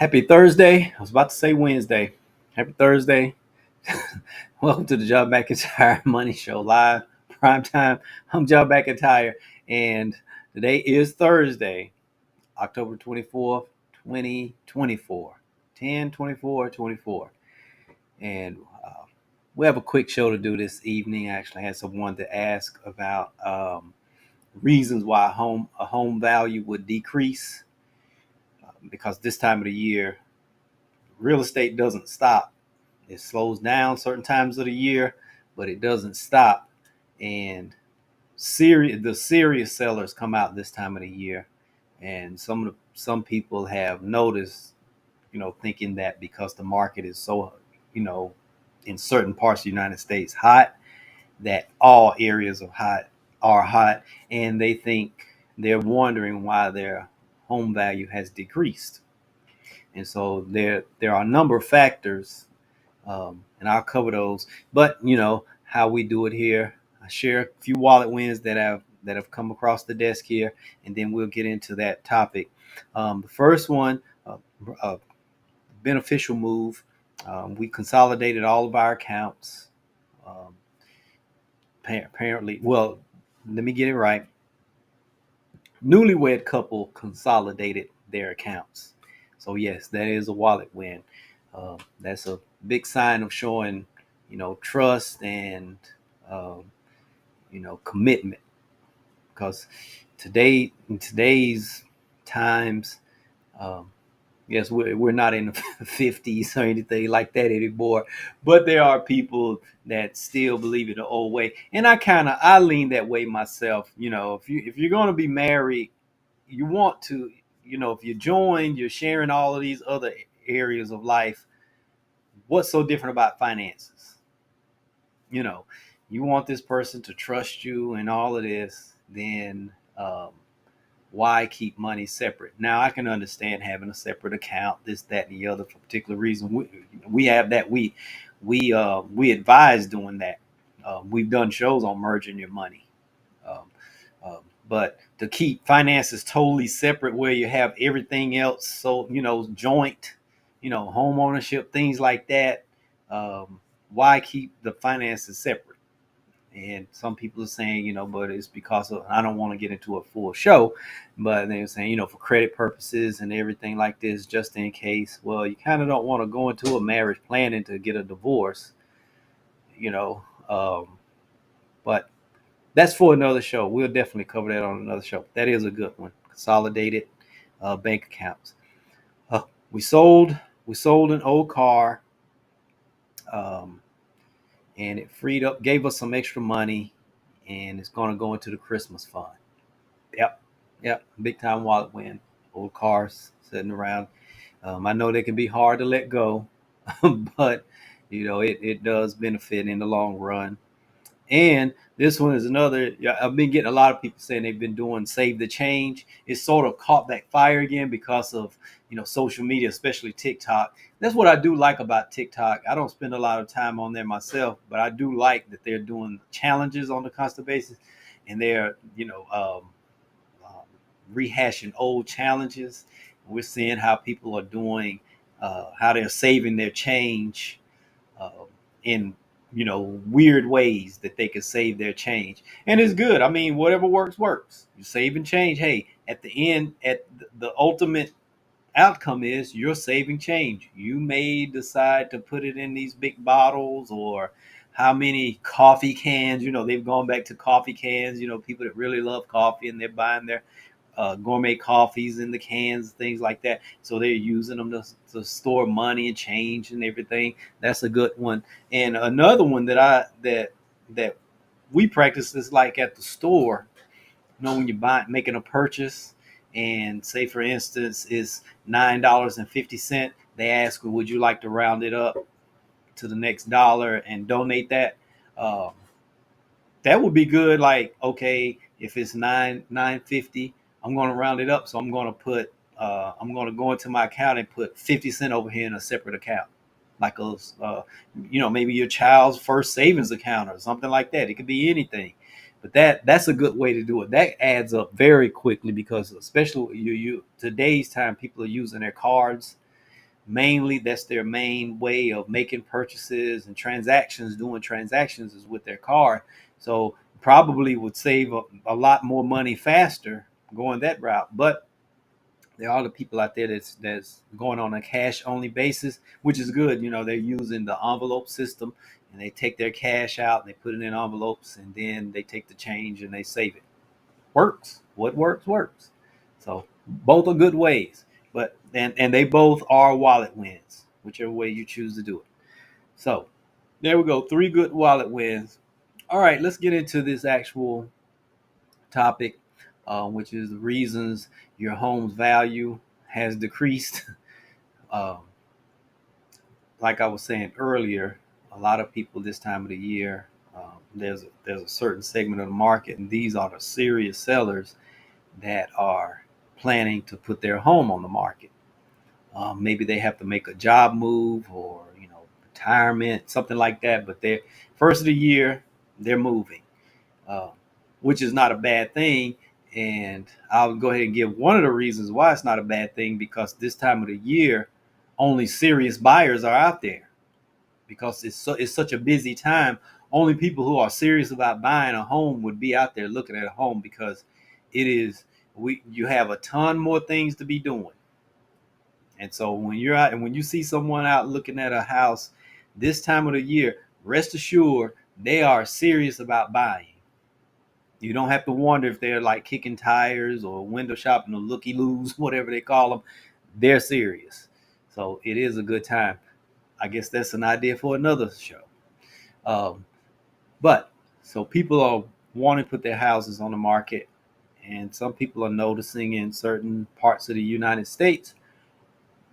Happy Thursday. I was about to say Wednesday. Happy Thursday. Welcome to the John McEntyre Money Show live prime time. I'm John McEntyre, and today is Thursday, October 24th, 2024, 10/24/24. And we have a quick show to do this evening. I actually had someone to ask about reasons why a home value would decrease because this time of the year, real estate doesn't stop. It slows down certain times of the year, but it doesn't stop. And the serious sellers come out this time of the year, and some people have noticed, thinking that because the market is so, you know, in certain parts of the United States hot, that all areas of hot are hot, and they're wondering why their home value has decreased. And so there are a number of factors, and I'll cover those. But how we do it here. I share a few wallet wins that have come across the desk here, and then we'll get into that topic. The first one, a beneficial move. We consolidated all of our accounts. Um, Apparently, well, let me get it right. Newlywed couple consolidated their accounts. So yes, that is a wallet win. That's a big sign of showing, trust and um, commitment. Because in today's times, um, yes, we're not in the 50s or anything like that anymore, but there are people that still believe it the old way, and I lean that way myself. If you're going to be married, you want to, if you join, you're sharing all of these other areas of life. What's so different about finances? You know, you want this person to trust you and all of this, then why keep money separate? Now, I can understand having a separate account, this, that, and the other for a particular reason. We have that. We advise doing that. We've done shows on merging your money. Um, but to keep finances totally separate, where you have everything else, so joint, home ownership, things like that. Why keep the finances separate? And some people are saying, but it's because of, I don't want to get into a full show, but they're saying, for credit purposes and everything like this, just in case. Well, you kind of don't want to go into a marriage planning to get a divorce, you know. But that's for another show. We'll definitely cover that on another show. That is a good one. Consolidated bank accounts. Uh, we sold we sold an old car, um, and it gave us some extra money, and it's going to go into the Christmas fund. Yep, yep, big time wallet win. Old cars sitting around. I know they can be hard to let go, but it does benefit in the long run. And this one is another. Yeah, I've been getting a lot of people saying they've been doing save the change. It's sort of caught back fire again because of social media, especially TikTok. That's what I do like about TikTok. I don't spend a lot of time on there myself, but I do like that they're doing challenges on a constant basis, and they're um, rehashing old challenges. We're seeing how people are doing, how they're saving their change uh, in weird ways that they can save their change, and it's good. I mean, whatever works. You saving change. Hey, at the end, the ultimate outcome is you're saving change. You may decide to put it in these big bottles, or how many coffee cans. They've gone back to coffee cans. People that really love coffee, and they're buying their gourmet coffees in the cans, things like that. So they're using them to store money and change and everything. That's a good one. And another one that we practice is like at the store. When you buy making a purchase, and say for instance is $9.50, they ask, would you like to round it up to the next dollar and donate that? Um, that would be good. Like, okay, if it's 950, I'm going to round it up. So I'm going to go into my account and put 50 cents over here in a separate account, like maybe your child's first savings account or something like that. It could be anything, but that's a good way to do it. That adds up very quickly, because especially you today's time, people are using their cards. Mainly, that's their main way of making purchases and transactions, doing transactions is with their car. So probably would save a lot more money faster going that route. But there are the people out there that's going on a cash only basis, which is good. They're using the envelope system, and they take their cash out and they put it in envelopes, and then they take the change and they save it. Works. What works. So both are good ways, but and they both are wallet wins, whichever way you choose to do it. So there we go. 3 good wallet wins. All right, let's get into this actual topic, which is the reasons your home's value has decreased. um, like I was saying earlier, a lot of people this time of the year, there's a certain segment of the market, and these are the serious sellers that are planning to put their home on the market. Maybe they have to make a job move, or retirement, something like that. But they're first of the year, they're moving, uh, which is not a bad thing. And I'll go ahead and give one of the reasons why it's not a bad thing, because this time of the year, only serious buyers are out there, because it's such a busy time. Only people who are serious about buying a home would be out there looking at a home, because it is you have a ton more things to be doing. And so when you're out and when you see someone out looking at a house this time of the year, rest assured they are serious about buying. You don't have to wonder if they're like kicking tires or window shopping or looky loos, whatever they call them. They're serious. So it is a good time. I guess that's an idea for another show. Um, but so people are wanting to put their houses on the market, and some people are noticing in certain parts of the United States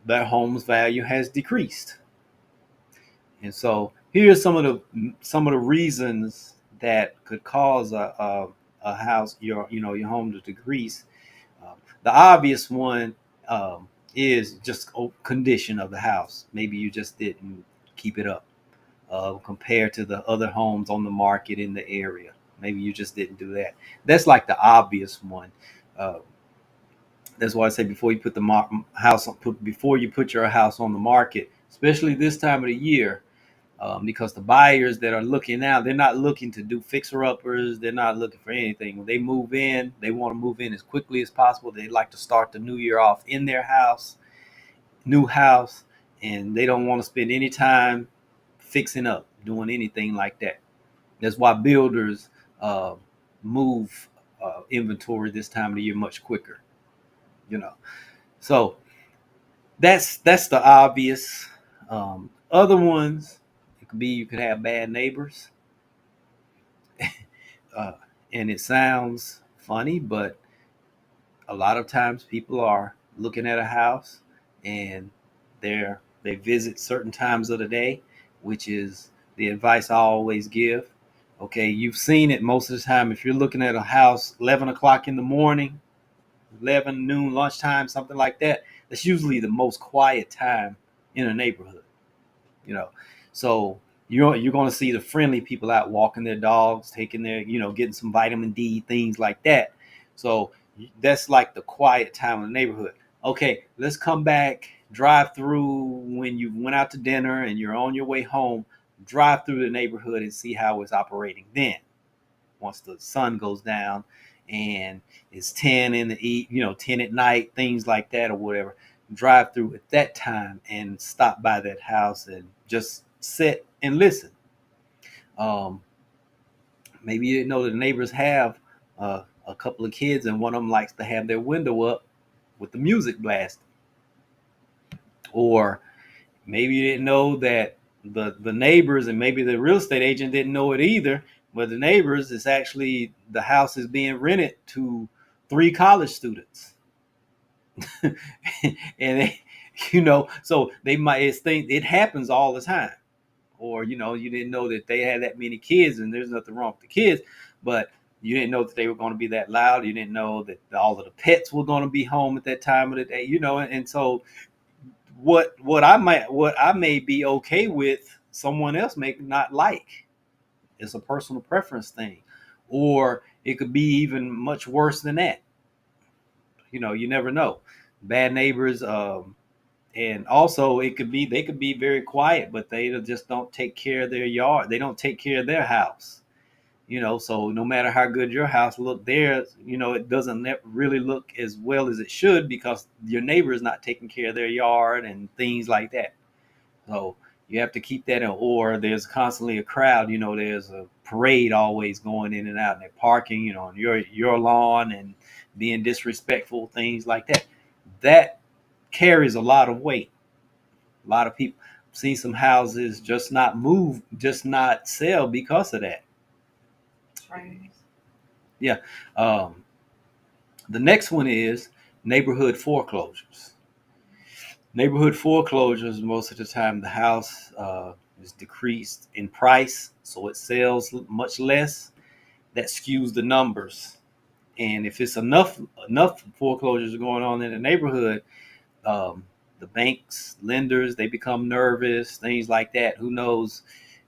that home's value has decreased. And so here's some of the reasons that could cause a house your home to decrease. The obvious one is just condition of the house. Maybe you just didn't keep it up compared to the other homes on the market in the area. Maybe you just didn't do that. That's like the obvious one. Uh, that's why I say before you put before you put your house on the market, especially this time of the year, because the buyers that are looking now, they're not looking to do fixer uppers. They're not looking for anything. When they move in, they want to move in as quickly as possible. They like to start the new year off in their new house, and they don't want to spend any time fixing up, doing anything like that. That's why builders uh, move inventory this time of the year much quicker. You know, so that's the obvious. Other ones, it could be you could have bad neighbors, uh, and it sounds funny, but a lot of times people are looking at a house, and they visit certain times of the day, which is the advice I always give. Okay, you've seen it most of the time. If you're looking at a house 11 o'clock in the morning, 11 noon, lunchtime, something like that, that's usually the most quiet time in a neighborhood. you know. So you're going to see the friendly people out walking their dogs, taking their, getting some vitamin D, things like that. So that's like the quiet time in the neighborhood. Okay, let's come back, drive through when you went out to dinner and you're on your way home, drive through the neighborhood and see how it's operating then. Once the sun goes down and it's 10 in the 10 at night, things like that or whatever, drive through at that time and stop by that house and just sit and listen. um, Maybe you didn't know that the neighbors have a couple of kids, and one of them likes to have their window up with the music blasting. Or maybe you didn't know that the neighbors, and maybe the real estate agent didn't know it either, but the neighbors is actually, the house is being rented to 3 college students. And so they might think it happens all the time. Or you didn't know that they had that many kids, and there's nothing wrong with the kids, but you didn't know that they were going to be that loud. You didn't know that all of the pets were going to be home at that time of the day. And so what I may be okay with, someone else may not like. It's a personal preference thing. Or it could be even much worse than that. You never know. Bad neighbors, And also they could be very quiet, but they just don't take care of their yard. They don't take care of their house. So no matter how good your house look, theirs, it doesn't really look as well as it should because your neighbor is not taking care of their yard and things like that. So you have to keep that in. Or there's constantly a crowd. There's a parade always going in and out, and they're parking, on your lawn and being disrespectful, things like that. That carries a lot of weight. A lot of people see some houses just not move, just not sell because of that. Right. Yeah. Um, the next one is neighborhood foreclosures. Neighborhood foreclosures, most of the time, the house is decreased in price, so it sells much less. That skews the numbers. And if it's enough foreclosures going on in the neighborhood, um, the banks, lenders, they become nervous, things like that. Who knows?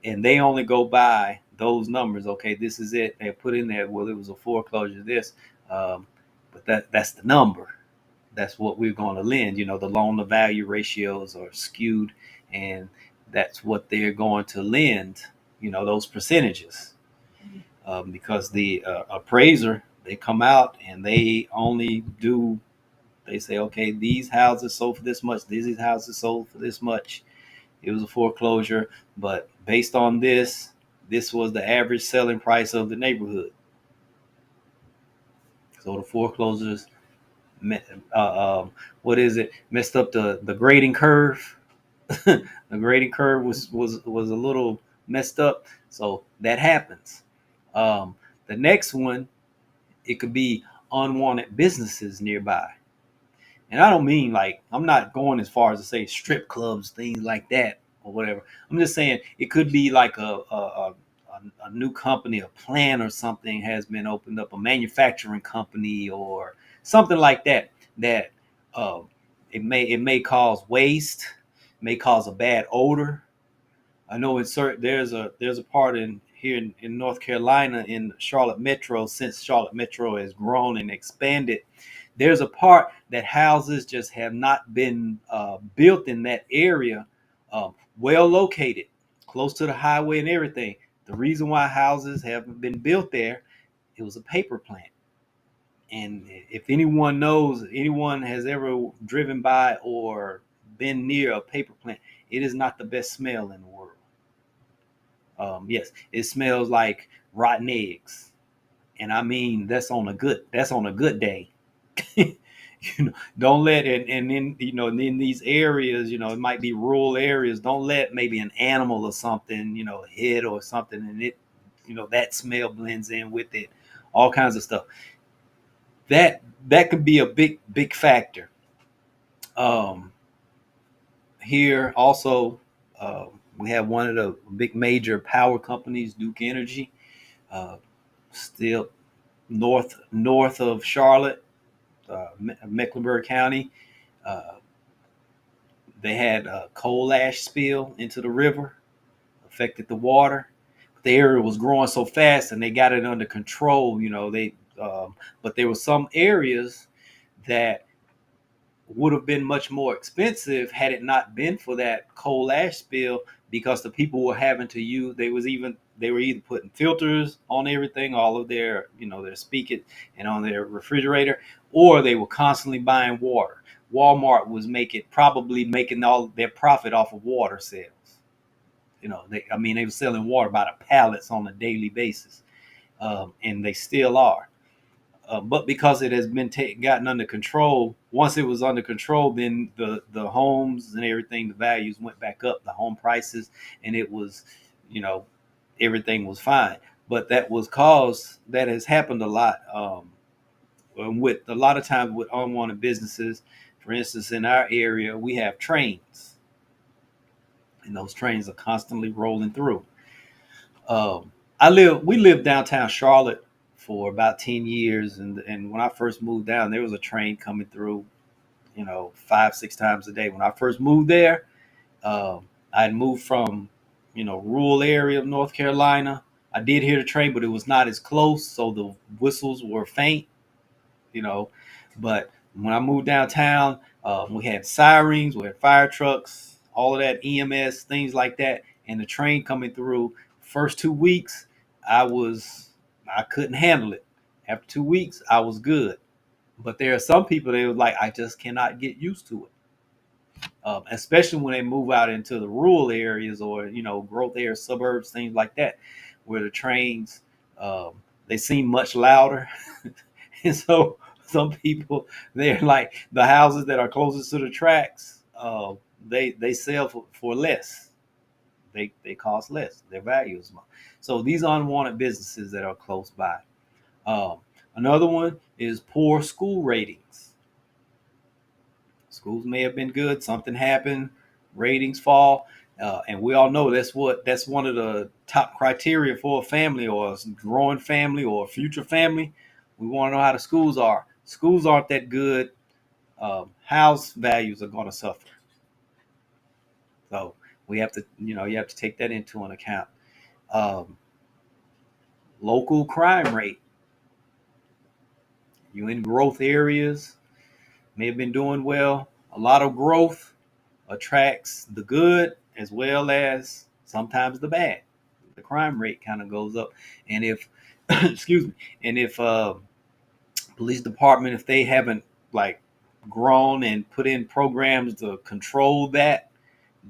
And they only go by those numbers. Okay, this is it. They put in there, well, it was a foreclosure, this. Um, but that's the number. That's what we're going to lend. The loan to value ratios are skewed, and that's what they're going to lend, those percentages. Because the appraiser, they come out and they say, okay, these houses sold for this much, these houses sold for this much. It was a foreclosure, but based on this was the average selling price of the neighborhood. So the foreclosures, what is it? Messed up the grading curve. The grading curve was a little messed up, so that happens. The next one, it could be unwanted businesses nearby. And I don't mean, like, I'm not going as far as to say strip clubs, things like that, or whatever. I'm just saying it could be like a new company, a plant or something has been opened up, a manufacturing company or something like that. That uh, it may cause waste, may cause a bad odor. I know there's a part in here in North Carolina in Charlotte Metro. Since Charlotte Metro has grown and expanded, there's a part that houses just have not been built in that area, well located, close to the highway and everything. The reason why houses haven't been built there, it was a paper plant. And if anyone has ever driven by or been near a paper plant, it is not the best smell in the world. Yes, it smells like rotten eggs, and I mean that's on a good day. Don't let and then in these areas, it might be rural areas. Don't let maybe an animal or something, hit or something, and that smell blends in with it. All kinds of stuff. That could be a big factor. Um, Here also, we have one of the big major power companies, Duke Energy, uh, still north of Charlotte, Mecklenburg County. Uh, they had a coal ash spill into the river, affected the water. The area was growing so fast, and they got it under control. But there were some areas that would have been much more expensive had it not been for that coal ash spill, because the people were having to use they were either putting filters on everything, all of their speakers and on their refrigerator, or they were constantly buying water. Walmart was probably making all their profit off of water sales. They were selling water by the pallets on a daily basis, and they still are. But because it has been gotten under control, once it was under control, then the homes and everything, the values went back up, the home prices, and it was, you know, everything was fine. But that has happened a lot. With a lot of times with unwanted businesses, for instance, in our area, we have trains, and those trains are constantly rolling through. We lived downtown Charlotte for about 10 years, and when I first moved down, there was a train coming through, 5 6 times a day. When I first moved there, I'd moved from, rural area of North Carolina. I did hear the train, but it was not as close, so the whistles were faint, you know. But when I moved downtown, We had sirens, we had fire trucks, all of that, EMS, things like that, and the train coming through. First 2 weeks, I couldn't handle it. After 2 weeks, I was good. But there are some people they were like, I just cannot get used to it. Especially when they move out into the rural areas or growth areas, suburbs, things like that, where the trains um, they seem much louder, and so some people they're like the houses that are closest to the tracks, they sell for less. They cost less. Their value is more. So these unwanted businesses that are close by. Um, Another one is poor school ratings. Schools may have been good, something happened, ratings fall, and we all know that's one of the top criteria for a family or a growing family or a future family. We want to know how the schools are. Schools aren't that good. House values are going to suffer. So we have to, you have to take that into an account. Um, Local crime rate. You in growth areas may have been doing well. A lot of growth attracts the good as well as sometimes the bad. The crime rate kind of goes up, and if excuse me, and if police department, if they haven't like grown and put in programs to control that,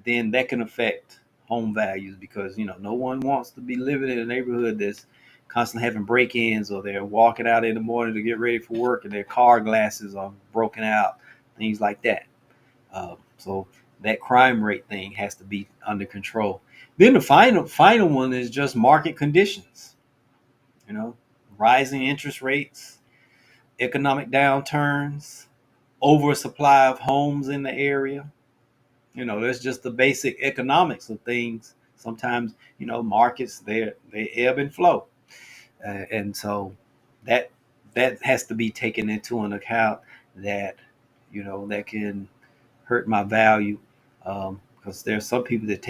then that can affect home values because no one wants to be living in a neighborhood that's constantly having break-ins, or they're walking out in the morning to get ready for work and their car glasses are broken out, things like that. So that crime rate thing has to be under control. Then the final one is just market conditions. You know, Rising interest rates, economic downturns, oversupply of homes in the area. That's just the basic economics of things. Sometimes markets they ebb and flow, and so that that has to be taken into an account. That that can hurt my value, because there's some people that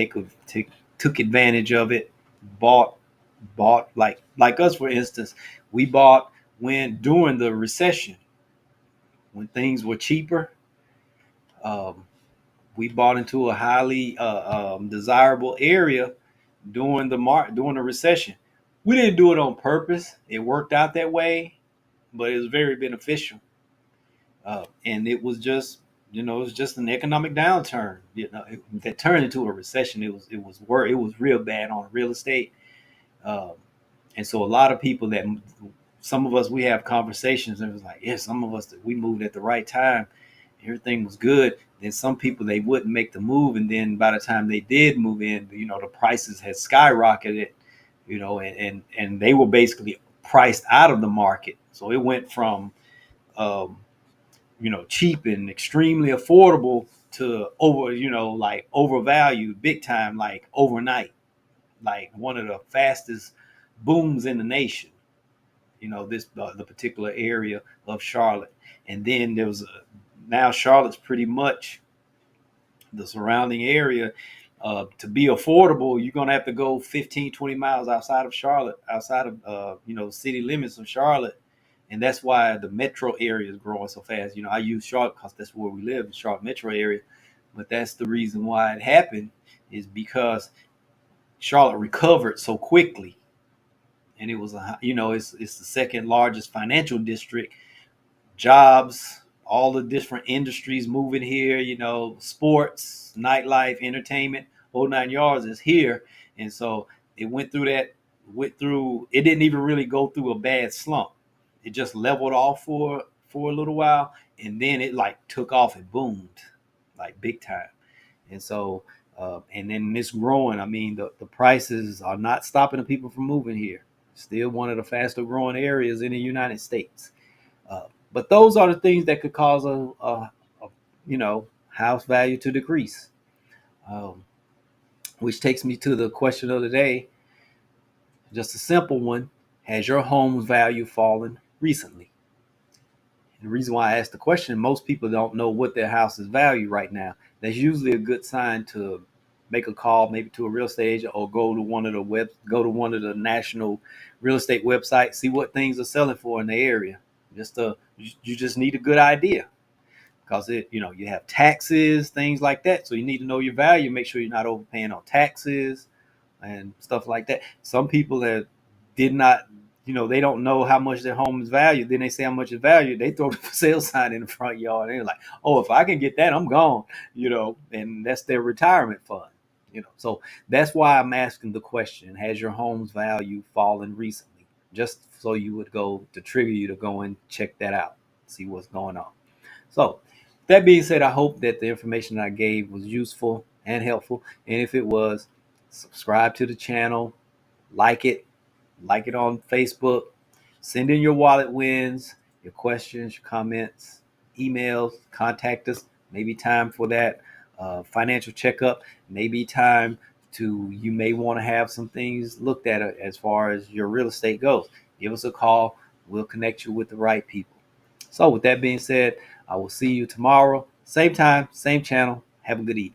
took advantage of it, bought like us, for instance. We bought when during the recession, when things were cheaper. um, we bought into a highly desirable area during the recession. We didn't do it on purpose. It worked out that way, but it was very beneficial. And it was just an economic downturn. That turned into a recession. It was real bad on real estate. Um, and so a lot of people that some of us we have conversations and it was like, yeah, some of us that we moved at the right time, everything was good. Then some people they wouldn't make the move, and then by the time they did move in, the prices had skyrocketed, and they were basically priced out of the market. So it went from um, cheap and extremely affordable to like overvalued big time, like overnight, like one of the fastest booms in the nation. This the particular area of Charlotte, and then now Charlotte's pretty much the surrounding area. To be affordable, you're gonna have to go 15, 20 miles outside of Charlotte, outside of city limits of Charlotte, and that's why the metro area is growing so fast. I use Charlotte because that's where we live, the Charlotte metro area, but that's the reason why it happened is because Charlotte recovered so quickly, and it was it's the second largest financial district. Jobs, all the different industries moving here, sports, nightlife, entertainment, whole nine yards is here. And so it it didn't even really go through a bad slump. It just leveled off for a little while, and then it like took off and boomed like big time. And so and then it's growing. I mean, the prices are not stopping the people from moving here. Still one of the faster growing areas in the United States. But those are the things that could cause house value to decrease. Um, which takes me to the question of the day, just a simple one: has your home's value fallen recently? And the reason why I asked the question, most people don't know what their house is valued right now. That's usually a good sign to make a call, maybe to a real estate agent, or go to one of the national real estate websites, see what things are selling for in the area. You just need a good idea. because you have taxes, things like that. So you need to know your value. Make sure you're not overpaying on taxes and stuff like that. Some people that did not, they don't know how much their home is valued. Then they say how much it's valued. They throw the for sale sign in the front yard. And they're like, oh, if I can get that, I'm gone, and that's their retirement fund. So that's why I'm asking the question: has your home's value fallen recently? Just so you would go to trigger you to go and check that out, see what's going on. So that being said, I hope that the information I gave was useful and helpful. And if it was, subscribe to the channel, like it, like it on Facebook, send in your wallet wins, your questions, your comments, emails, contact us. Maybe time for that financial checkup. Maybe time you may want to have some things looked at as far as your real estate goes. Give us a call. We'll connect you with the right people. So with that being said, I will see you tomorrow. Same time, same channel. Have a good evening.